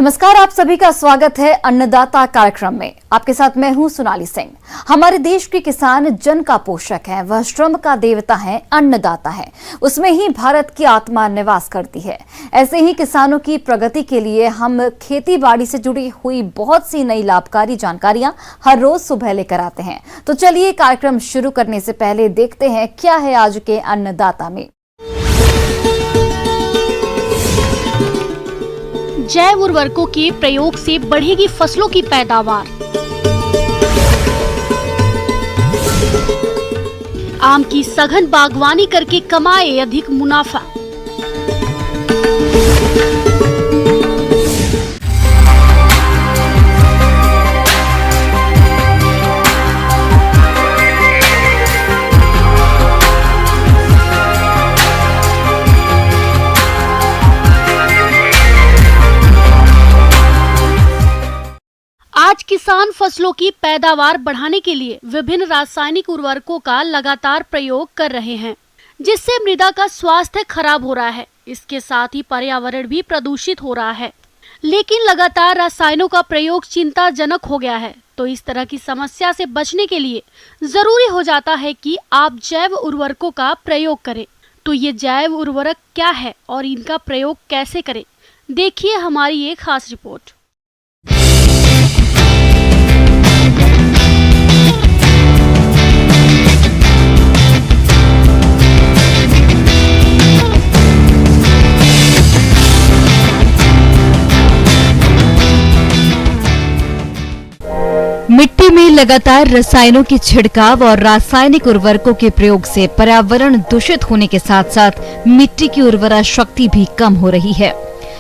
नमस्कार, आप सभी का स्वागत है अन्नदाता कार्यक्रम में। आपके साथ मैं हूं सोनाली सिंह। हमारे देश के किसान जन का पोषक है, वह श्रम का देवता है, अन्नदाता है। उसमें ही भारत की आत्मा निवास करती है। ऐसे ही किसानों की प्रगति के लिए हम खेती बाड़ी से जुड़ी हुई बहुत सी नई लाभकारी जानकारियां हर रोज सुबह लेकर आते हैं। तो चलिए कार्यक्रम शुरू करने से पहले देखते हैं क्या है आज के अन्नदाता में। जैव उर्वरकों के प्रयोग से बढ़ेगी फसलों की पैदावार। आम की सघन बागवानी करके कमाए अधिक मुनाफा। आज किसान फसलों की पैदावार बढ़ाने के लिए विभिन्न रासायनिक उर्वरकों का लगातार प्रयोग कर रहे हैं, जिससे मृदा का स्वास्थ्य खराब हो रहा है। इसके साथ ही पर्यावरण भी प्रदूषित हो रहा है। लेकिन लगातार रसायनों का प्रयोग चिंताजनक हो गया है। तो इस तरह की समस्या से बचने के लिए जरूरी हो जाता है कि आप जैव उर्वरकों का प्रयोग करें। तो ये जैव उर्वरक क्या है और इनका प्रयोग कैसे करें, देखिए हमारी ये खास रिपोर्ट। मिट्टी में लगातार रसायनों की छिड़काव और रासायनिक उर्वरकों के प्रयोग से पर्यावरण दूषित होने के साथ साथ मिट्टी की उर्वरा शक्ति भी कम हो रही है।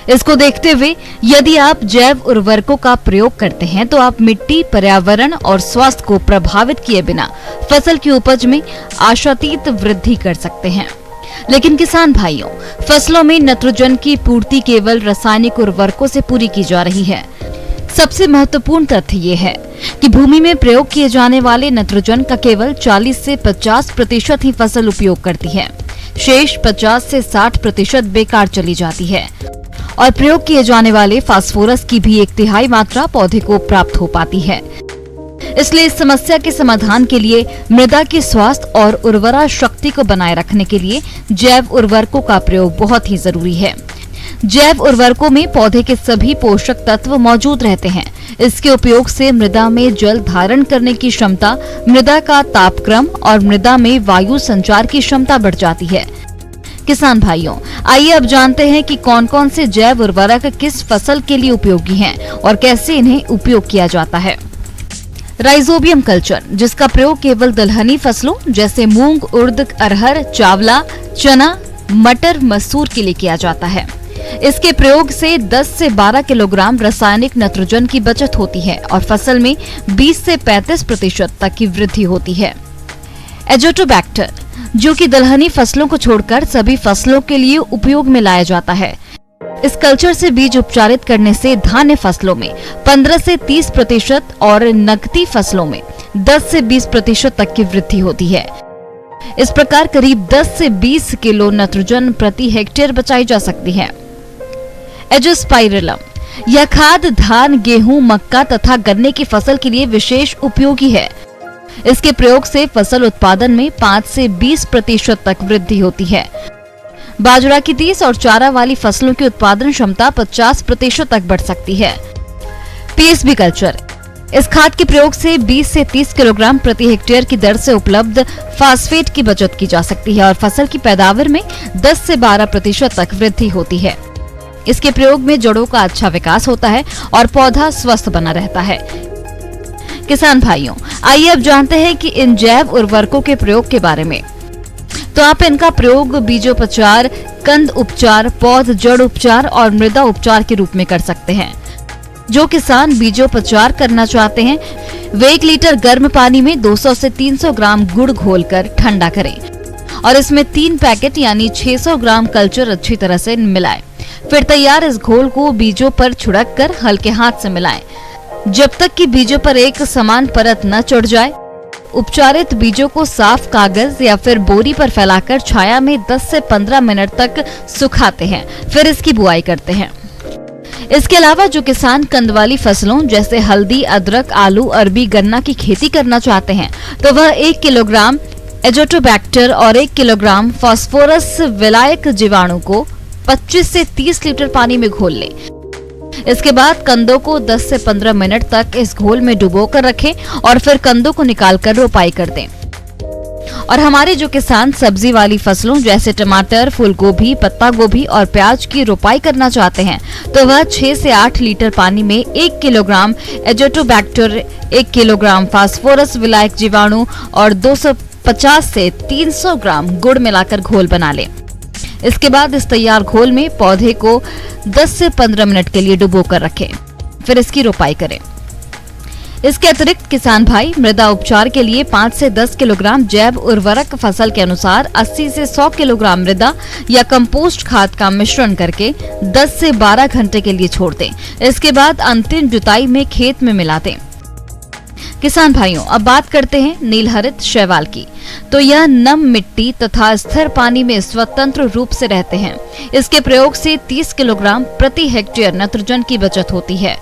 इसको देखते हुए यदि आप जैव उर्वरकों का प्रयोग करते हैं तो आप मिट्टी, पर्यावरण और स्वास्थ्य को प्रभावित किए बिना फसल की उपज में आशातीत वृद्धि कर सकते हैं। लेकिन किसान भाइयों, फसलों में नाइट्रोजन की पूर्ति केवल रासायनिक उर्वरकों से पूरी की जा रही है। सबसे महत्वपूर्ण तथ्य ये है कि भूमि में प्रयोग किए जाने वाले नाइट्रोजन का केवल 40 से 50% ही फसल उपयोग करती है। शेष 50 से 60% बेकार चली जाती है और प्रयोग किए जाने वाले फास्फोरस की भी 1/3 मात्रा पौधे को प्राप्त हो पाती है। इसलिए इस समस्या के समाधान के लिए मृदा के स्वास्थ्य और उर्वरा शक्ति को बनाए रखने के लिए जैव उर्वरकों का प्रयोग बहुत ही जरूरी है। जैव उर्वरकों में पौधे के सभी पोषक तत्व मौजूद रहते हैं। इसके उपयोग से मृदा में जल धारण करने की क्षमता, मृदा का तापक्रम और मृदा में वायु संचार की क्षमता बढ़ जाती है। किसान भाइयों, आइए अब जानते हैं कि कौन कौन से जैव उर्वरक किस फसल के लिए उपयोगी हैं और कैसे इन्हें उपयोग किया जाता है। राइजोबियम कल्चर, जिसका प्रयोग केवल दलहनी फसलों जैसे मूंग, उड़द, अरहर, चावला, चना, मटर, मसूर के लिए किया जाता है। इसके प्रयोग से 10 से 12 किलोग्राम रासायनिक नाइट्रोजन की बचत होती है और फसल में 20 से 35% तक की वृद्धि होती है। एजोटोबैक्टर, जो कि दलहनी फसलों को छोड़कर सभी फसलों के लिए उपयोग में लाया जाता है। इस कल्चर से बीज उपचारित करने से धान्य फसलों में 15 से 30% और नकदी फसलों में 10 से 20% तक की वृद्धि होती है। इस प्रकार करीब 10 से 20 किलो नाइट्रोजन प्रति हेक्टेयर बचाई जा सकती है। एजोस्पाइरिलम, यह खाद धान, गेहूं, मक्का तथा गन्ने की फसल के लिए विशेष उपयोगी है। इसके प्रयोग से फसल उत्पादन में 5 से 20% तक वृद्धि होती है। बाजरा की 30 और चारा वाली फसलों की उत्पादन क्षमता 50% तक बढ़ सकती है। पीएसबी कल्चर, इस खाद के प्रयोग से 20 से 30 किलोग्राम प्रति हेक्टेयर की दर से उपलब्ध फास्फेट की बचत की जा सकती है और फसल की पैदावार में 10 से 12% तक वृद्धि होती है। इसके प्रयोग में जड़ों का अच्छा विकास होता है और पौधा स्वस्थ बना रहता है। किसान भाइयों, आइए अब जानते हैं कि इन जैव उर्वरकों के प्रयोग के बारे में। तो आप इनका प्रयोग बीजोपचार, कंद उपचार, पौध जड़ उपचार और मृदा उपचार के रूप में कर सकते हैं। जो किसान बीजोपचार करना चाहते हैं वे 1 लीटर गर्म पानी में 200 से 300 ग्राम गुड़ घोलकर ठंडा करें और इसमें 3 पैकेट यानी 600 ग्राम कल्चर अच्छी तरह से मिलाएं। फिर तैयार इस घोल को बीजों पर छिड़क कर हल्के हाथ से मिलाएं जब तक कि बीजों पर एक समान परत न चढ़ जाए। उपचारित बीजों को साफ कागज या फिर बोरी पर फैलाकर छाया में 10 से 15 मिनट तक सुखाते हैं, फिर इसकी बुआई करते हैं। इसके अलावा जो किसान कंद वाली फसलों जैसे हल्दी, अदरक, आलू, अरबी, गन्ना की खेती करना चाहते हैं तो वह 1 किलोग्राम एजोटोबैक्टर और 1 किलोग्राम फास्फोरस विलायक जीवाणु को 25 से 30 लीटर पानी में घोल लें। इसके बाद कंदों को 10 से 15 मिनट तक इस घोल में डुबो कर रखें और फिर कंदों को निकालकर रोपाई कर दें। और हमारे जो किसान सब्जी वाली फसलों जैसे टमाटर, फूल गोभी, पत्ता गोभी और प्याज की रोपाई करना चाहते हैं तो वह 6 से 8 लीटर पानी में 1 किलोग्राम एजोटोबैक्टर, 1 किलोग्राम फास्फोरस विलायक जीवाणु और 250 से 300 ग्राम गुड़ मिलाकर घोल बना लें। इसके बाद इस तैयार घोल में पौधे को 10 से 15 मिनट के लिए डुबो कर रखें, फिर इसकी रोपाई करें। इसके अतिरिक्त किसान भाई मृदा उपचार के लिए 5 से 10 किलोग्राम जैव उर्वरक फसल के अनुसार 80 से 100 किलोग्राम मृदा या कंपोस्ट खाद का मिश्रण करके 10 से 12 घंटे के लिए छोड़ दें। इसके बाद अंतिम जुताई में खेत में मिला दें। किसान भाइयों, अब बात करते हैं नीलहरित शैवाल की। तो यह नम मिट्टी तथा स्थिर पानी में स्वतंत्र रूप से रहते हैं। इसके प्रयोग से 30 किलोग्राम प्रति हेक्टेयर नाइट्रोजन की बचत होती है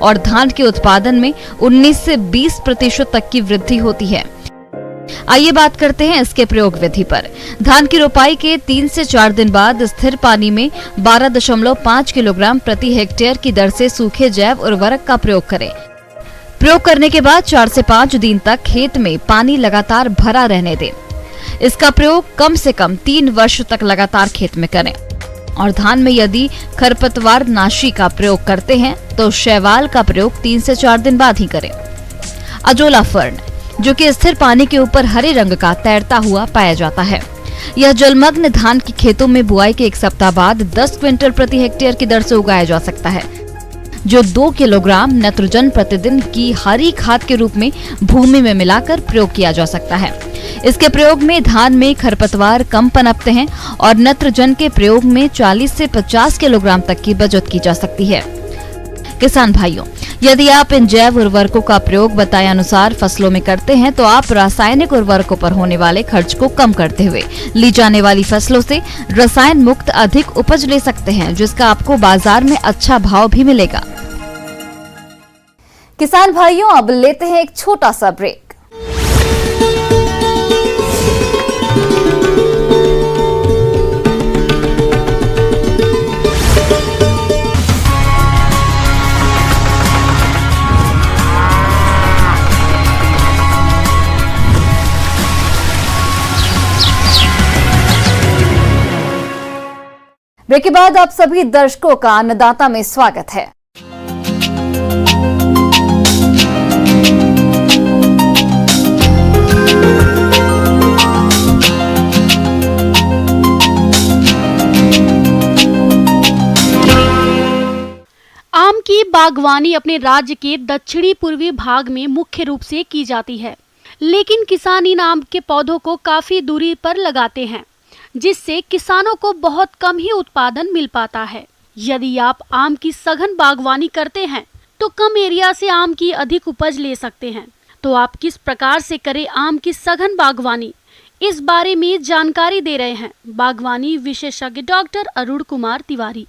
और धान के उत्पादन में 19 से 20% तक की वृद्धि होती है। आइए बात करते हैं इसके प्रयोग विधि पर। धान की रोपाई के 3 से 4 दिन बाद स्थिर पानी में 12.5 किलोग्राम प्रति हेक्टेयर की दर से सूखे जैव उर्वरक का प्रयोग करें। प्रयोग करने के बाद 4 से 5 दिन तक खेत में पानी लगातार भरा रहने दें। इसका प्रयोग कम से कम 3 वर्ष तक लगातार खेत में करें। और धान में यदि खरपतवार नाशी का प्रयोग करते हैं तो शैवाल का प्रयोग 3 से 4 दिन बाद ही करें। अजोला फर्न, जो कि स्थिर पानी के ऊपर हरे रंग का तैरता हुआ पाया जाता है। यह जलमग्न धान की खेतों में बुआई के 1 सप्ताह बाद 10 क्विंटल प्रति हेक्टेयर की दर से उगाया जा सकता है, जो 2 किलोग्राम नाइट्रोजन प्रतिदिन की हरी खाद के रूप में भूमि में मिलाकर प्रयोग किया जा सकता है। इसके प्रयोग में धान में खरपतवार कम पनपते हैं और नाइट्रोजन के प्रयोग में 40 से 50 किलोग्राम तक की बचत की जा सकती है। किसान भाइयों, यदि आप इन जैव उर्वरकों का प्रयोग बताए अनुसार फसलों में करते हैं तो आप रासायनिक उर्वरकों पर होने वाले खर्च को कम करते हुए ली जाने वाली फसलों से रसायन मुक्त अधिक उपज ले सकते हैं, जिसका आपको बाजार में अच्छा भाव भी मिलेगा। किसान भाइयों, अब लेते हैं एक छोटा सा ब्रेक। ब्रेक के बाद आप सभी दर्शकों का अन्नदाता में स्वागत है। आम की बागवानी अपने राज्य के दक्षिणी पूर्वी भाग में मुख्य रूप से की जाती है, लेकिन किसान इन आम के पौधों को काफी दूरी पर लगाते हैं, जिससे किसानों को बहुत कम ही उत्पादन मिल पाता है। यदि आप आम की सघन बागवानी करते हैं तो कम एरिया से आम की अधिक उपज ले सकते हैं। तो आप किस प्रकार से करें आम की सघन बागवानी, इस बारे में जानकारी दे रहे हैं बागवानी विशेषज्ञ डॉक्टर अरुण कुमार तिवारी।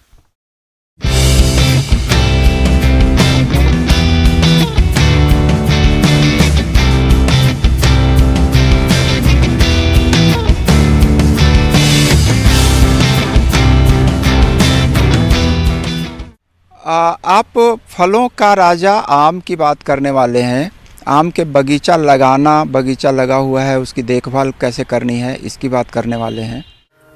आप फलों का राजा आम की बात करने वाले हैं। आम के बगीचा लगाना, बगीचा लगा हुआ है, उसकी देखभाल कैसे करनी है, इसकी बात करने वाले हैं।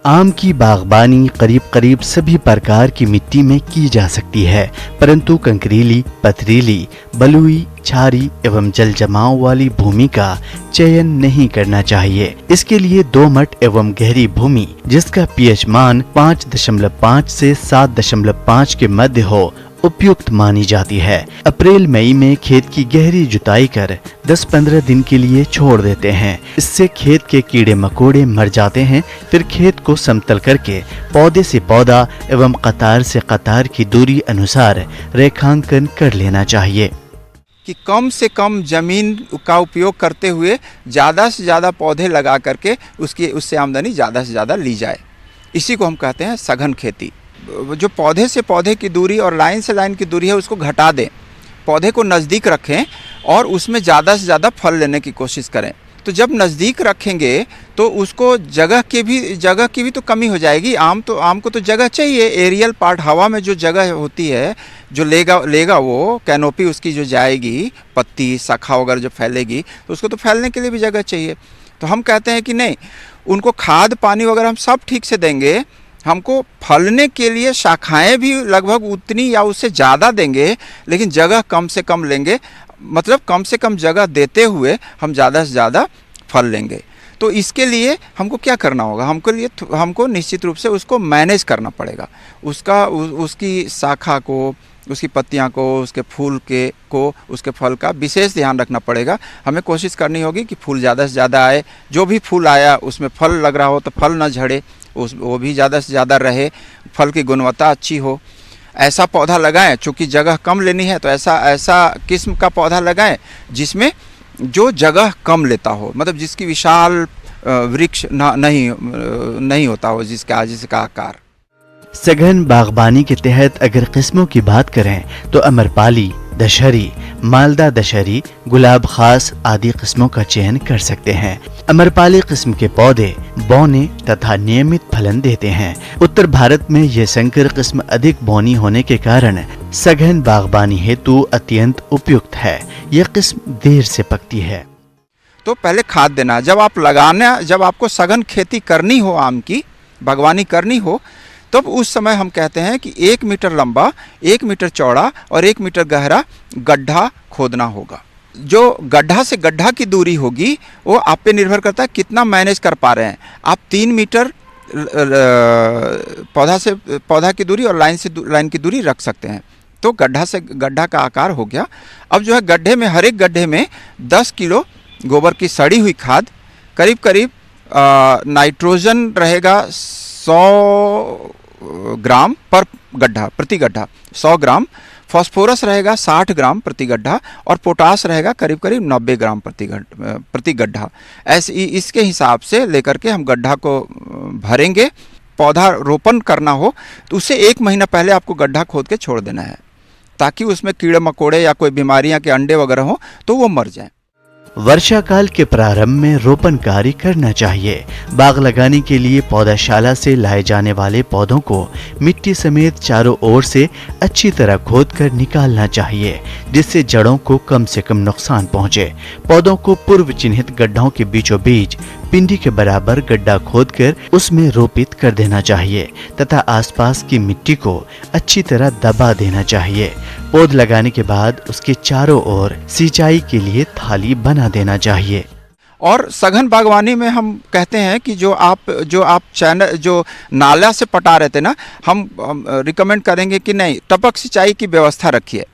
आम की बागबानी करीब करीब सभी प्रकार की मिट्टी में की जा सकती है, परंतु कंकरीली, पथरीली, बलुई, छारी एवं जल जमाव वाली भूमि का चयन नहीं करना चाहिए। इसके लिए दोमट एवं गहरी भूमि जिसका पीएच मान 5.5 से 7.5 के मध्य हो उपयुक्त मानी जाती है। अप्रैल मई में खेत की गहरी जुताई कर 10-15 दिन के लिए छोड़ देते हैं। इससे खेत के कीड़े मकोड़े मर जाते हैं। फिर खेत को समतल करके पौधे से पौधा एवं कतार से कतार की दूरी अनुसार रेखांकन कर लेना चाहिए कि कम से कम जमीन का उपयोग करते हुए ज़्यादा से ज़्यादा पौधे लगा करके उससे आमदनी ज़्यादा से ज़्यादा ली जाए। इसी को हम कहते हैं सघन खेती। जो पौधे से पौधे की दूरी और लाइन से लाइन की दूरी है उसको घटा दें, पौधे को नज़दीक रखें और उसमें ज़्यादा से ज़्यादा फल लेने की कोशिश करें। तो जब नज़दीक रखेंगे तो उसको जगह की भी तो कमी हो जाएगी। आम को तो जगह चाहिए, एरियल पार्ट, हवा में जो जगह होती है जो लेगा वो कैनोपी उसकी जो जाएगी, पत्ती शाखा वगैरह जो फैलेगी तो उसको तो फैलने के लिए भी जगह चाहिए। तो हम कहते हैं कि नहीं, उनको खाद पानी वगैरह हम सब ठीक से देंगे, हमको फलने के लिए शाखाएं भी लगभग उतनी या उससे ज़्यादा देंगे, लेकिन जगह कम से कम लेंगे, मतलब कम से कम जगह देते हुए हम ज़्यादा से ज़्यादा फल लेंगे। तो इसके लिए हमको क्या करना होगा, हमको निश्चित रूप से उसको मैनेज करना पड़ेगा, उसकी शाखा को, उसकी पत्तियां को, उसके फूल को, उसके फल का विशेष ध्यान रखना पड़ेगा। हमें कोशिश करनी होगी कि फूल ज़्यादा से ज़्यादा आए, जो भी फूल आया उसमें फल लग रहा हो तो फल न झड़े, वो भी ज़्यादा से ज़्यादा रहे, फल की गुणवत्ता अच्छी हो। ऐसा पौधा लगाएं, चूँकि जगह कम लेनी है तो ऐसा किस्म का पौधा लगाएं जिसमें जो जगह कम लेता हो, मतलब जिसकी विशाल वृक्ष नहीं होता हो, जिसका आकार। सघन बागबानी के तहत अगर किस्मों की बात करें तो अमरपाली, दशहरी, मालदा दशहरी, गुलाब खास आदि किस्मों का चयन कर सकते हैं। अमरपाली किस्म के पौधे बौने तथा नियमित फलन देते हैं। उत्तर भारत में ये संकर किस्म अधिक बौनी होने के कारण सघन बागबानी हेतु अत्यंत उपयुक्त है। यह किस्म देर से पकती है। तो पहले खाद देना, जब आपको सघन खेती करनी हो, आम की बागवानी करनी हो, तब उस समय हम कहते हैं कि 1 मीटर लंबा, 1 मीटर चौड़ा और 1 मीटर गहरा गड्ढा खोदना होगा। जो गड्ढा से गड्ढा की दूरी होगी वो आप पे निर्भर करता है कितना मैनेज कर पा रहे हैं। आप 3 मीटर पौधा से पौधा की दूरी और लाइन से लाइन की दूरी रख सकते हैं। तो गड्ढा से गड्ढा का आकार हो गया। अब जो है गड्ढे में, हर एक गड्ढे में 10 किलो गोबर की सड़ी हुई खाद, करीब नाइट्रोजन रहेगा 100 ग्राम पर गड्ढा, प्रति गड्ढा 100 ग्राम, फास्फोरस रहेगा 60 ग्राम प्रति गड्ढा और पोटास रहेगा करीब 90 ग्राम प्रति गड्ढा। ऐसे इसके हिसाब से लेकर के हम गड्ढा को भरेंगे। पौधा रोपण करना हो तो उससे 1 महीना पहले आपको गड्ढा खोद के छोड़ देना है, ताकि उसमें कीड़े मकोड़े या कोई बीमारियां के अंडे वगैरह हो तो वो मर जाएं। वर्षा काल के प्रारंभ में रोपण कार्य करना चाहिए। बाग लगाने के लिए पौधाशाला से लाए जाने वाले पौधों को मिट्टी समेत चारों ओर से अच्छी तरह खोदकर निकालना चाहिए, जिससे जड़ों को कम से कम नुकसान पहुंचे। पौधों को पूर्व चिन्हित गड्ढों के बीचों बीच पिंडी के बराबर गड्ढा खोदकर उसमें रोपित कर देना चाहिए तथा आसपास की मिट्टी को अच्छी तरह दबा देना चाहिए। पौध लगाने के बाद उसके चारों ओर सिंचाई के लिए थाली बना देना चाहिए। और सघन बागवानी में हम कहते हैं कि जो आप जो नाला से पटा रहे थे ना, हम रिकमेंड करेंगे कि नहीं, टपक सिंचाई की व्यवस्था रखिए।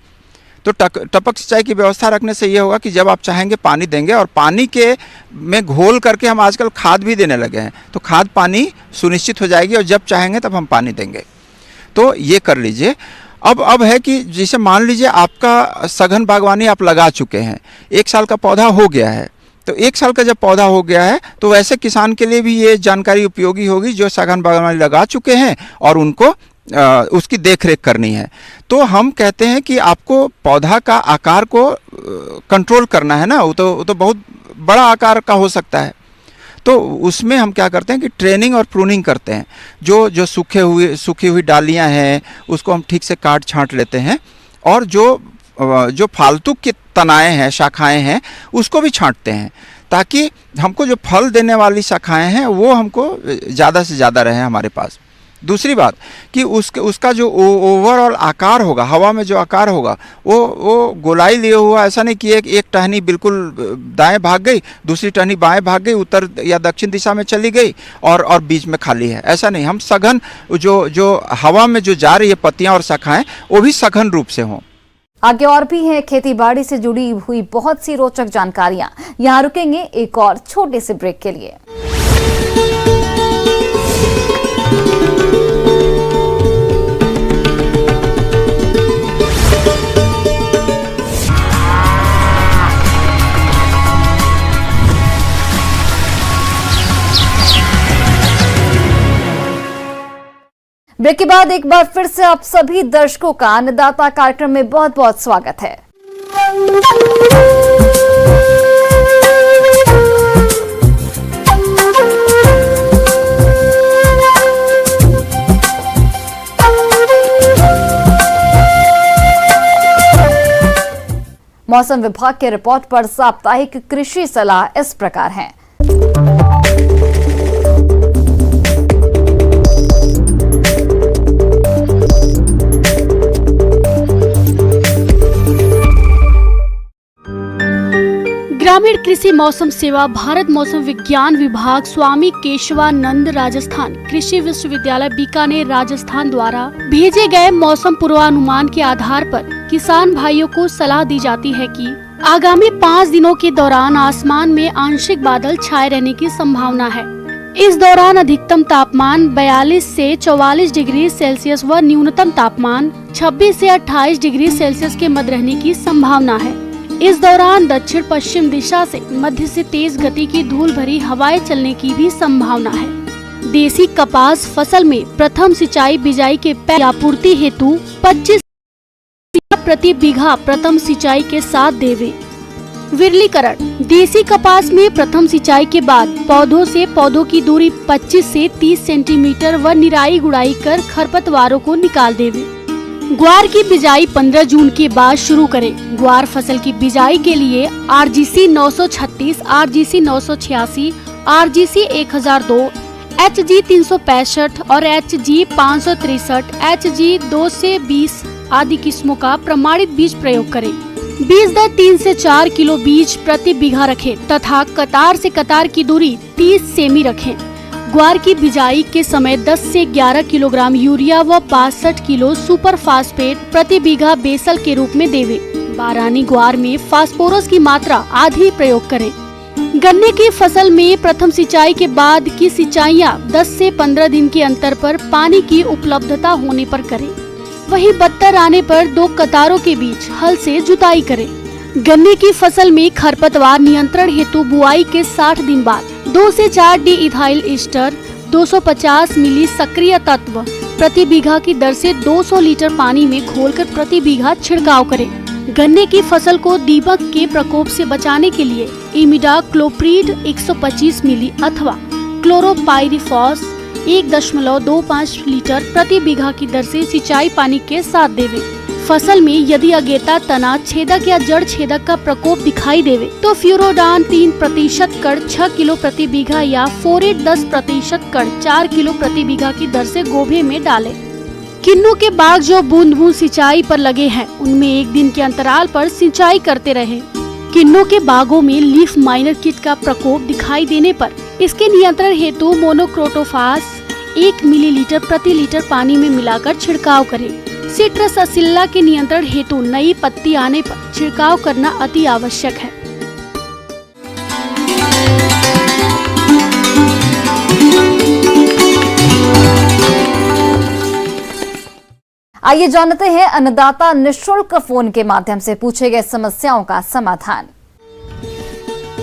तो टपक सिंचाई की व्यवस्था रखने से ये होगा कि जब आप चाहेंगे पानी देंगे, और पानी के में घोल करके हम आजकल खाद भी देने लगे हैं, तो खाद पानी सुनिश्चित हो जाएगी और जब चाहेंगे तब हम पानी देंगे। तो ये कर लीजिए। अब है कि जैसे मान लीजिए आपका सघन बागवानी आप लगा चुके हैं, 1 साल का पौधा हो गया है, तो 1 साल का जब पौधा हो गया है तो वैसे किसान के लिए भी ये जानकारी उपयोगी होगी जो सघन बागवानी लगा चुके हैं और उनको उसकी देखरेख करनी है। तो हम कहते हैं कि आपको पौधा का आकार को कंट्रोल करना है ना, वो तो बहुत बड़ा आकार का हो सकता है। तो उसमें हम क्या करते हैं कि ट्रेनिंग और प्रूनिंग करते हैं। जो सूखी हुई डालियां हैं उसको हम ठीक से काट छांट लेते हैं, और जो फालतू के तनाएं हैं, शाखाएं हैं, उसको भी छांटते हैं, ताकि हमको जो फल देने वाली शाखाएं हैं वो हमको ज़्यादा से ज़्यादा रहे हमारे पास। दूसरी बात कि उसका जो ओवरऑल आकार होगा, हवा में जो आकार होगा वो गोलाई लिए हुआ, ऐसा नहीं कि एक टहनी बिल्कुल दाएं भाग गई, दूसरी टहनी बाएं भाग गई, उत्तर या दक्षिण दिशा में चली गई और बीच में खाली है, ऐसा नहीं। हम सघन जो हवा में जो जा रही है पत्तियां और शाखाएं, वो भी सघन रूप से हों। आगे और भी हैं खेती बाड़ी से जुड़ी हुई बहुत सी रोचक जानकारियां। यहाँ रुकेंगे एक और छोटे से ब्रेक के लिए। ब्रेक के बाद एक बार फिर से आप सभी दर्शकों का अन्नदाता कार्यक्रम में बहुत बहुत स्वागत है। मौसम विभाग के रिपोर्ट पर साप्ताहिक कृषि सलाह इस प्रकार है। ग्रामीण कृषि मौसम सेवा भारत मौसम विज्ञान विभाग स्वामी केशवानंद राजस्थान कृषि विश्वविद्यालय बीकानेर राजस्थान द्वारा भेजे गए मौसम पूर्वानुमान के आधार पर किसान भाइयों को सलाह दी जाती है कि आगामी 5 दिनों के दौरान आसमान में आंशिक बादल छाए रहने की संभावना है। इस दौरान अधिकतम तापमान 42 से 44 डिग्री सेल्सियस व न्यूनतम तापमान 26 से 28 डिग्री सेल्सियस के मध्य रहने की संभावना है। इस दौरान दक्षिण पश्चिम दिशा से मध्य से तेज गति की धूल भरी हवाएं चलने की भी संभावना है। देसी कपास फसल में प्रथम सिंचाई बिजाई के आपूर्ति हेतु 25 प्रति बीघा प्रथम सिंचाई के साथ देवे। विरलीकरण देसी कपास में प्रथम सिंचाई के बाद पौधों से पौधों की दूरी 25 से 30 सेंटीमीटर व निराई गुड़ाई कर खरपतवारों को निकाल देवे। ग्वार की बिजाई 15 जून के बाद शुरू करें। ग्वार फसल की बिजाई के लिए RGC 936, RGC 986, RGC 1002, HG 365 और HG 563, HG 2 से 20 आदि किस्मों का प्रमाणित बीज प्रयोग करें। बीज दर 3 से 4 किलो बीज प्रति बीघा रखें तथा कतार से कतार की दूरी 30 सेमी रखें। ग्वार की बिजाई के समय 10 से 11 किलोग्राम यूरिया व 62 किलो सुपर फास्फेट प्रति बीघा बेसल के रूप में देवे। बारानी ग्वार में फास्फोरस की मात्रा आधी प्रयोग करें। गन्ने की फसल में प्रथम सिंचाई के बाद की सिंचाइयां 10 से 15 दिन के अंतर पर पानी की उपलब्धता होने पर करें। वहीं बत्तर आने पर 2 कतारों के बीच हल से जुताई करें। गन्ने की फसल में खरपतवार नियंत्रण हेतु बुआई के 60 दिन बाद 2 से 4 डी इथाइल ईस्टर 250 मिली सक्रिय तत्व प्रति बीघा की दर से 200 लीटर पानी में घोलकर प्रति बीघा छिड़काव करें। गन्ने की फसल को दीमक के प्रकोप से बचाने के लिए इमिडाक्लोप्रिड 125 मिली अथवा क्लोरोपाइरिफॉस 1.25 लीटर प्रति बीघा की दर से सिंचाई पानी के साथ देवे। फसल में यदि अगेता, तना छेदक या जड़ छेदक का प्रकोप दिखाई देवे तो फ्यूरोडान 3% कड़ 6 किलो प्रति बीघा या फोरेट 10% कड़ 4 किलो प्रति बीघा की दर से गोभे में डालें। किन्नू के बाग जो बूंद बूंद सिंचाई पर लगे हैं उनमें 1 दिन के अंतराल पर सिंचाई करते रहें। किन्नू के बागों में लीफ माइनर कीट का प्रकोप दिखाई देने पर इसके नियंत्रण हेतु मोनोक्रोटोफास 1 मिलीलीटर प्रति लीटर पानी में मिलाकर छिड़काव करें। सिट्रस असिल्ला के नियंत्रण हेतु नई पत्ती आने पर छिड़काव करना अति आवश्यक है। आइए जानते हैं अन्नदाता निःशुल्क फोन के माध्यम से पूछे गए समस्याओं का समाधान।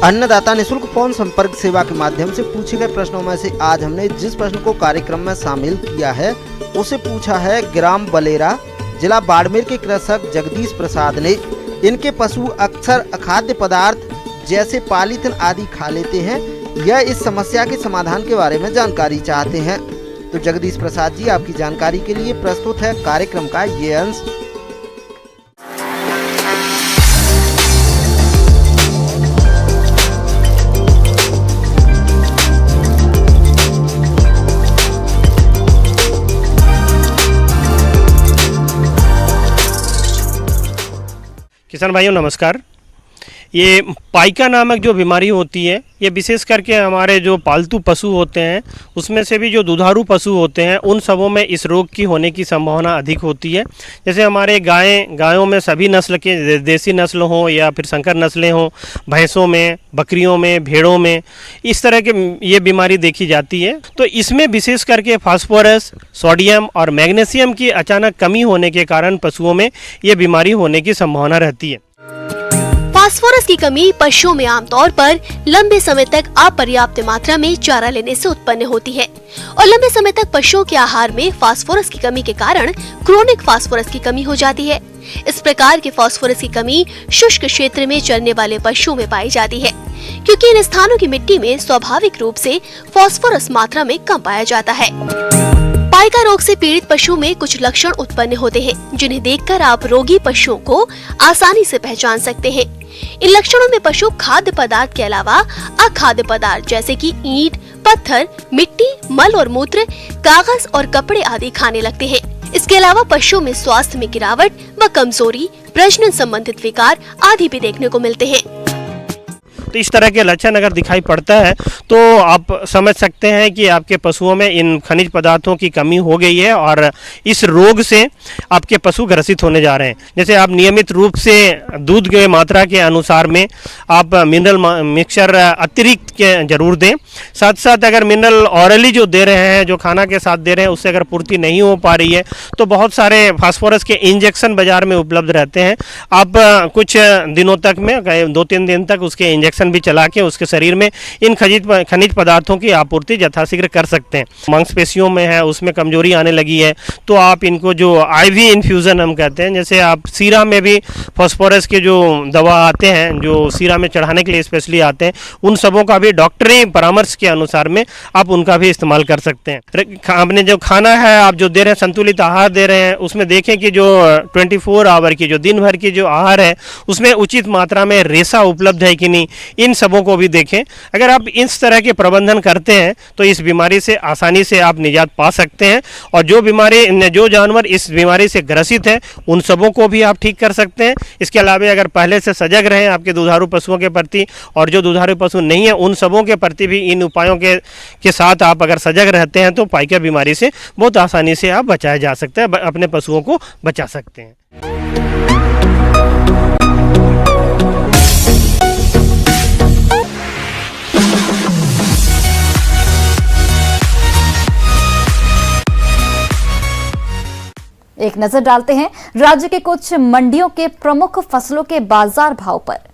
अन्नदाता निःशुल्क फोन संपर्क सेवा के माध्यम से पूछे गए प्रश्नों में से आज हमने जिस प्रश्न को कार्यक्रम में शामिल किया है उसे पूछा है ग्राम बलेरा, जिला बाड़मेर के कृषक जगदीश प्रसाद ने। इनके पशु अक्सर अखाद्य पदार्थ जैसे पॉलीथिन आदि खा लेते हैं। यह इस समस्या के समाधान के बारे में जानकारी चाहते हैं। तो जगदीश प्रसाद जी, आपकी जानकारी के लिए प्रस्तुत है कार्यक्रम का ये अंश। किसान भाइयों नमस्कार। ये पाइका नामक जो बीमारी होती है ये विशेष करके हमारे जो पालतू पशु होते हैं उसमें से भी जो दुधारू पशु होते हैं उन सबों में इस रोग की होने की संभावना अधिक होती है। जैसे हमारे गायों में सभी नस्ल के देसी नस्ल हों या फिर संकर नस्लें हों, भैंसों में, बकरियों में, भेड़ों में इस तरह के ये बीमारी देखी जाती है। तो इसमें विशेष करके फास्फोरस, सोडियम और मैग्नीशियम की अचानक कमी होने के कारण पशुओं में ये बीमारी होने की संभावना रहती है। फास्फोरस की कमी पशुओं में आमतौर पर लंबे समय तक अपर्याप्त मात्रा में चारा लेने से उत्पन्न होती है और लंबे समय तक पशुओं के आहार में फास्फोरस की कमी के कारण क्रोनिक फास्फोरस की कमी हो जाती है। इस प्रकार के फास्फोरस की कमी शुष्क क्षेत्र में चरने वाले पशुओं में पाई जाती है, क्योंकि इन स्थानों की मिट्टी में स्वाभाविक रूप से फास्फोरस मात्रा में कम पाया जाता है। पाइका रोग से पीड़ित पशु में कुछ लक्षण उत्पन्न होते हैं, जिन्हें देखकर आप रोगी पशुओं को आसानी से पहचान सकते हैं। इन लक्षणों में पशु खाद्य पदार्थ के अलावा अखाद्य पदार्थ जैसे कि ईंट, पत्थर, मिट्टी, मल और मूत्र, कागज और कपड़े आदि खाने लगते हैं। इसके अलावा पशुओं में स्वास्थ्य में गिरावट व कमजोरी, प्रजनन संबंधित विकार आदि भी देखने को मिलते हैं। तो इस तरह के लक्षण अगर दिखाई पड़ता है तो आप समझ सकते हैं कि आपके पशुओं में इन खनिज पदार्थों की कमी हो गई है और इस रोग से आपके पशु ग्रसित होने जा रहे हैं। जैसे आप नियमित रूप से दूध के मात्रा के अनुसार में आप मिनरल मिक्सचर अतिरिक्त के जरूर दें। साथ साथ अगर मिनरल ऑरली जो दे रहे हैं, जो खाना के साथ दे रहे हैं, उससे अगर पूर्ति नहीं हो पा रही है तो बहुत सारे फास्फोरस के इंजेक्शन बाजार में उपलब्ध रहते हैं। आप कुछ दिनों तक में 2-3 दिन तक उसके इंजेक्शन भी चला के उसके शरीर में इन खनिज पदार्थों की आपूर्ति यथाशीघ्र कर सकते हैं। मांसपेशियों में है, उसमें कमजोरी आने लगी है तो आप इनको जो आईवी इन्फ्यूजन हम कहते हैं, जैसे आप सीरा में भी फास्फोरस के जो दवा आते हैं, जो सीरा में चढ़ाने के लिए स्पेशली आते हैं, उन सबों का भी डॉक्टरी परामर्श के अनुसार में आप उनका भी इस्तेमाल कर सकते हैं। आपने जो खाना है आप जो दे रहे हैं, संतुलित आहार दे रहे हैं, उसमें देखें कि जो 24 आवर की, जो दिन भर की जो आहार है, उसमें उचित मात्रा में रेशा उपलब्ध है कि नहीं, इन सबों को भी देखें। अगर आप इस तरह के प्रबंधन करते हैं तो इस बीमारी से आसानी से आप निजात पा सकते हैं और जो जानवर इस बीमारी से ग्रसित हैं उन सबों को भी आप ठीक कर सकते हैं। इसके अलावा अगर पहले से सजग रहें आपके दुधारू पशुओं के प्रति, और जो दुधारू पशु नहीं है उन सबों के प्रति भी इन उपायों के साथ आप अगर सजग रहते हैं तो पाइका बीमारी से बहुत आसानी से आप बचाया जा सकता है, अपने पशुओं को बचा सकते हैं। एक नजर डालते हैं राज्य के कुछ मंडियों के प्रमुख फसलों के बाजार भाव पर।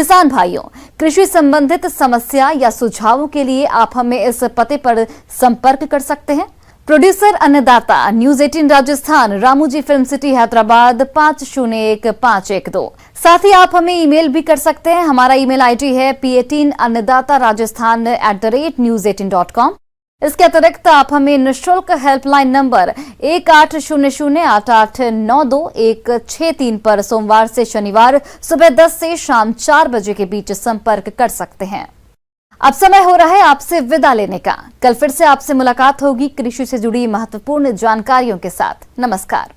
किसान भाइयों, कृषि संबंधित समस्या या सुझावों के लिए आप हमें इस पते पर संपर्क कर सकते हैं। Producer Annadata, news 18 Rajasthan, Ramoji film city, Hyderabad 501512। साथ ही आप हमें ईमेल भी कर सकते हैं। हमारा ईमेल आईडी है p18annadattarajasthan@news18.com। इसके अतिरिक्त आप हमें निःशुल्क हेल्पलाइन नंबर 18008892 पर सोमवार से शनिवार सुबह 10 से शाम 4 बजे के बीच संपर्क कर सकते हैं। अब समय हो रहा है आपसे विदा लेने का। कल फिर से आपसे मुलाकात होगी कृषि से जुड़ी महत्वपूर्ण जानकारियों के साथ। नमस्कार।